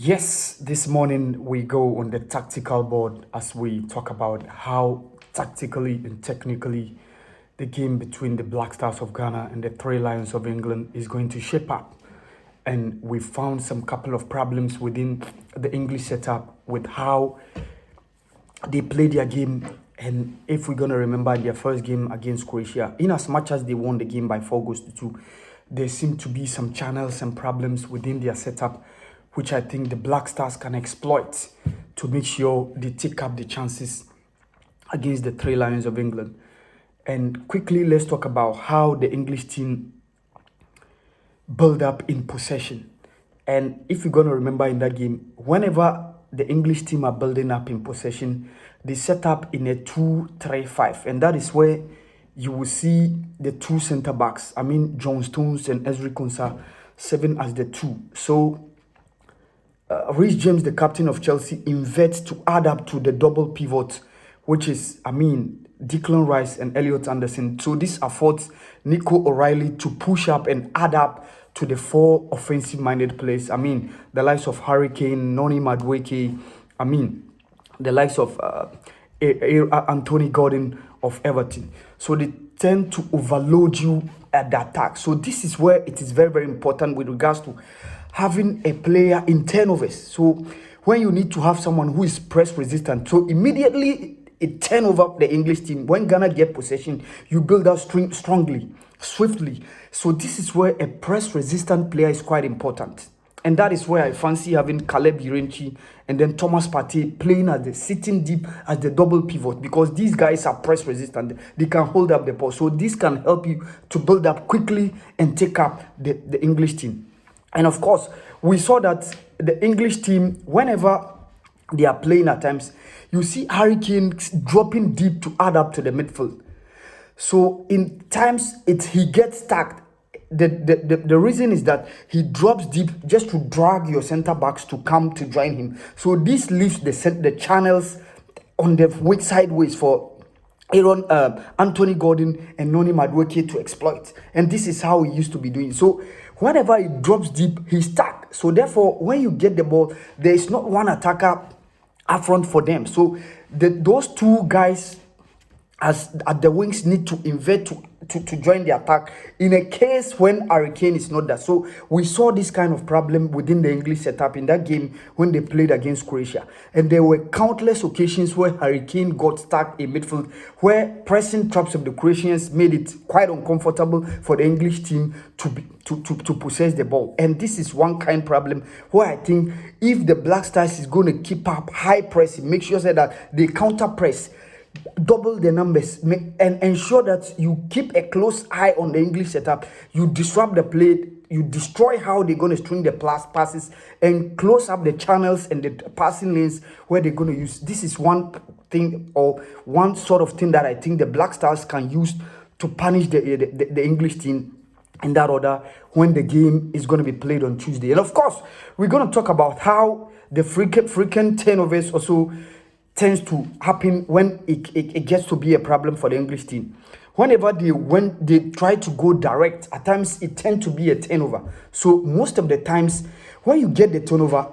Yes, this morning we go on the tactical board as we talk about how tactically and technically the game between the Black Stars of Ghana and the Three Lions of England is going to shape up. And we found some couple of problems within the English setup with how they play their game. And if we're going to remember their first game against Croatia, in as much as they won the game by 4 goals to 2, there seem to be some channels and problems within their setup, which I think the Black Stars can exploit to make sure they take up the chances against the Three Lions of England. And quickly, let's talk about how the English team build up in possession. And if you're going to remember in that game, whenever the English team are building up in possession, they set up in a 2-3-5. And that is where you will see the two center backs. I mean, John Stones and Ezri Konsa serving as the two. So Rhys James, the captain of Chelsea, inverts to add up to the double pivot, which is, Declan Rice and Elliot Anderson. So this affords Nico O'Reilly to push up and add up to the four offensive-minded players. The likes of Harry Kane, Noni Madueke, the likes of Anthony Gordon of Everton. So they tend to overload you at the attack. So this is where it is very, very important with regards to having a player in turnovers. So when you need to have someone who is press resistant, so immediately it turn over the English team. When Ghana get possession, you build out strongly, swiftly. So this is where a press resistant player is quite important. And that is where I fancy having Caleb Irenchi and then Thomas Partey playing as the sitting deep as the double pivot, because these guys are press resistant. They can hold up the ball. So this can help you to build up quickly and take up the English team. And of course, we saw that the English team, whenever they are playing at times, you see Harry Kane dropping deep to add up to the midfield. So in times he gets stuck. The reason is that he drops deep just to drag your center backs to come to join him. So this leaves the channels on the way sideways for Anthony Gordon and Noni Madueke to exploit. And this is how he used to be doing. So whenever he drops deep, he's stuck. So therefore, when you get the ball, there is not one attacker up front for them. So those two guys as at the wings need to invert to join the attack in a case when Harry Kane is not there. So we saw this kind of problem within the English setup in that game when they played against Croatia. And there were countless occasions where Harry Kane got stuck in midfield, where pressing traps of the Croatians made it quite uncomfortable for the English team to possess the ball. And this is one kind of problem where I think if the Black Stars is going to keep up high pressing, make sure that they counter press, double the numbers, and ensure that you keep a close eye on the English setup. You disrupt the play, you destroy how they're going to string the passes, and close up the channels and the passing lanes where they're going to use. This is one thing, or one sort of thing that I think the Black Stars can use to punish the English team in that order when the game is going to be played on Tuesday. And of course, we're going to talk about how the frequent turnovers also tends to happen when it gets to be a problem for the English team. When they try to go direct, at times it tends to be a turnover. So most of the times when you get the turnover,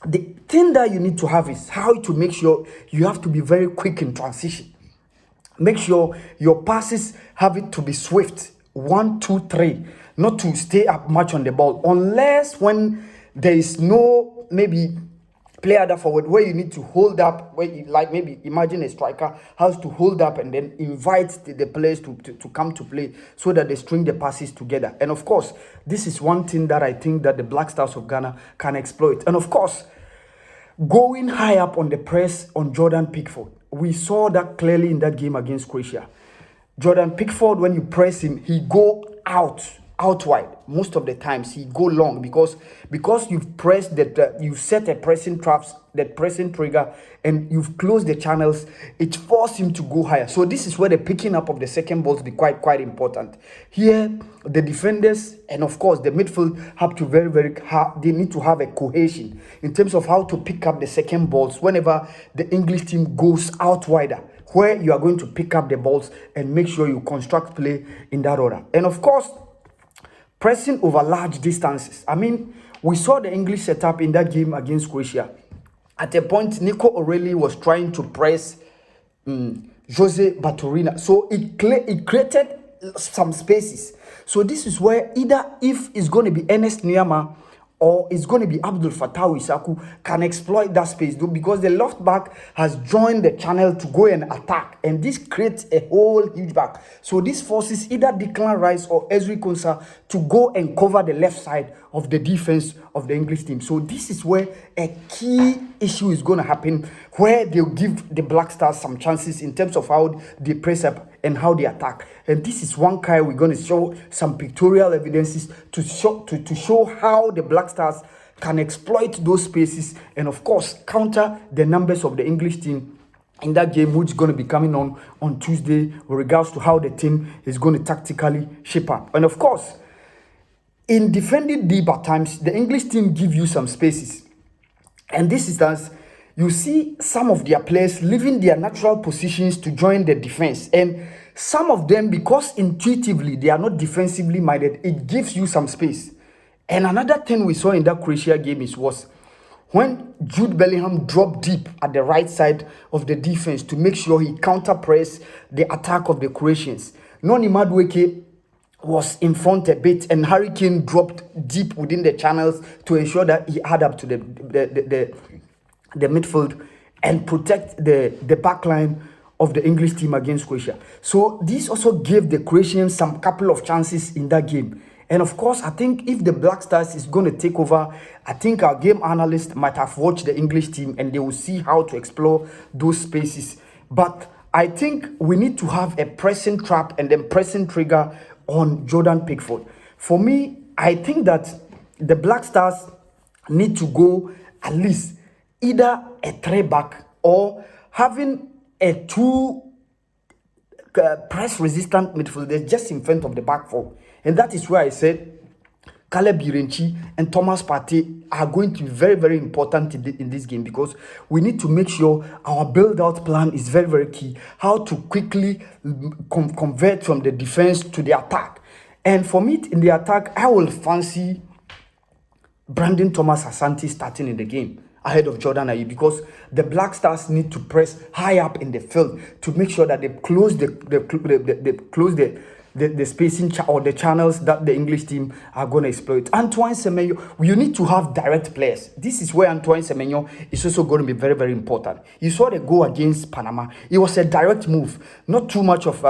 the thing that you need to have is how to make sure you have to be very quick in transition. Make sure your passes have it to be swift. 1, 2, 3. Not to stay up much on the ball. Unless when there is no maybe player that forward where you need to hold up, where you, like maybe imagine a striker has to hold up and then invite the players to come to play so that they string the passes together. And of course, this is one thing that I think that the Black Stars of Ghana can exploit. And of course, going high up on the press on Jordan Pickford. We saw that clearly in that game against Croatia. Jordan Pickford, when you press him, he go out wide. Most of the times he go long because you've pressed that, you've set a pressing traps, that pressing trigger, and you've closed the channels. It forced him to go higher. So this is where the picking up of the second balls be quite important. Here, the defenders and of course the midfield have to they need to have a cohesion in terms of how to pick up the second balls whenever the English team goes out wider, where you are going to pick up the balls and make sure you construct play in that order. And of course, pressing over large distances. We saw the English setup in that game against Croatia. At a point, Nico O'Reilly was trying to press Jose Baturina. So it created some spaces. So this is where either if it's going to be Ernest Niama or it's going to be Abdul Fattah Isaku can exploit that space, though, because the left back has joined the channel to go and attack, and this creates a whole huge back. So this forces either Declan Rice or Ezri Konsa to go and cover the left side of the defense of the English team. So this is where a key issue is going to happen, where they'll give the Black Stars some chances in terms of how they press up and how they attack. And this is one kind we're going to show some pictorial evidences to show how the Black Stars can exploit those spaces and, of course, counter the numbers of the English team in that game, which is going to be coming on Tuesday, with regards to how the team is going to tactically shape up. And, of course, in defending deep at times, the English team give you some spaces. And this is as you see some of their players leaving their natural positions to join the defense. And some of them, because intuitively they are not defensively minded, it gives you some space. And another thing we saw in that Croatia game was when Jude Bellingham dropped deep at the right side of the defense to make sure he counter-pressed the attack of the Croatians. Noni Madueke was in front a bit, and Harry Kane dropped deep within the channels to ensure that he had up to the midfield and protect the back line of the English team against Croatia. So this also gave the Croatians some couple of chances in that game. And of course, I think if the Black Stars is going to take over, I think our game analyst might have watched the English team and they will see how to explore those spaces. But I think we need to have a pressing trap and then pressing trigger on Jordan Pickford. For me, I think that the Black Stars need to go at least either a 3-back or having a 2 press-resistant midfielders just in front of the back four. And that is where I said Caleb Irenchi and Thomas Partey are going to be very, very important in this game, because we need to make sure our build-out plan is very, very key. How to quickly convert from the defense to the attack. And for me, in the attack, I will fancy Brandon Thomas Asante starting in the game ahead of Jordan Ayew, because the Black Stars need to press high up in the field to make sure that they close the spacing or the channels that the English team are going to exploit. Antoine Semenyo, you need to have direct players. This is where Antoine Semenyo is also going to be very, very important. You saw the goal against Panama. It was a direct move, not too much of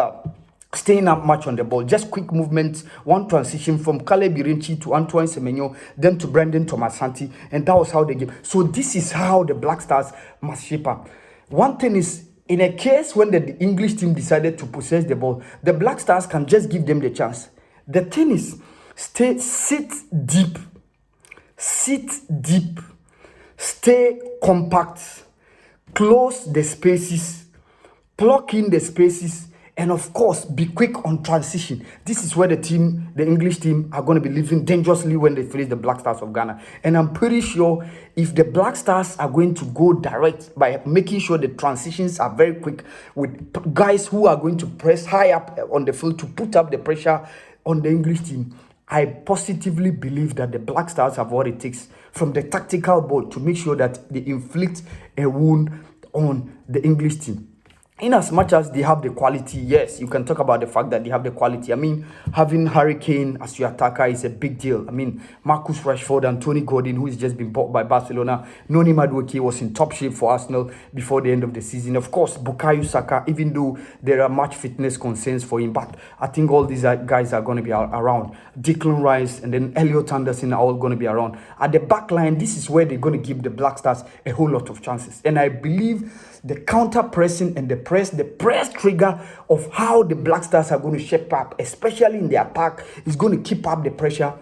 staying up much on the ball, just quick movements, one transition from Caleb Irenchi to Antoine Semenyo, then to Brandon Thomas Asante, and that was how they game. So this is how the Black Stars must shape up. One thing is, in a case when the English team decided to possess the ball, the Black Stars can just give them the chance. The thing is, sit deep, stay compact, close the spaces, plug in the spaces, and of course, be quick on transition. This is where the English team, are going to be living dangerously when they face the Black Stars of Ghana. And I'm pretty sure if the Black Stars are going to go direct by making sure the transitions are very quick with guys who are going to press high up on the field to put up the pressure on the English team, I positively believe that the Black Stars have what it takes from the tactical board to make sure that they inflict a wound on the English team. In as much as they have the quality, yes, you can talk about the fact that they have the quality. I mean, having Harry Kane as your attacker is a big deal. I mean, Marcus Rashford and Tony Gordon, who has just been bought by Barcelona. Noni Madueke was in top shape for Arsenal before the end of the season. Of course, Bukayo Saka, even though there are much fitness concerns for him, but I think all these guys are going to be around. Declan Rice and then Elliot Anderson are all going to be around. At the back line, this is where they're going to give the Black Stars a whole lot of chances. And I believe the counter pressing and the press trigger of how the Black Stars are going to shape up, especially in the attack, is going to keep up the pressure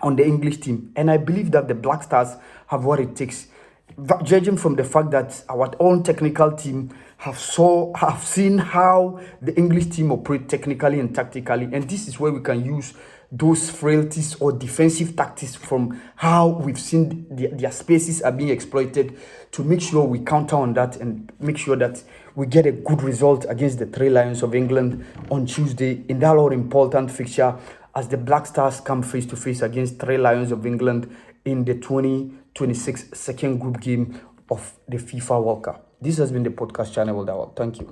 on the English team. And I believe that the Black Stars have what it takes, judging from the fact that our own technical team have seen how the English team operate technically and tactically. And this is where we can use those frailties or defensive tactics from how we've seen their spaces are being exploited to make sure we counter on that and make sure that we get a good result against the Three Lions of England on Tuesday in that all important fixture as the Black Stars come face to face against Three Lions of England in the 2026 second group game of the FIFA World Cup. This has been the podcast channel. Thank you.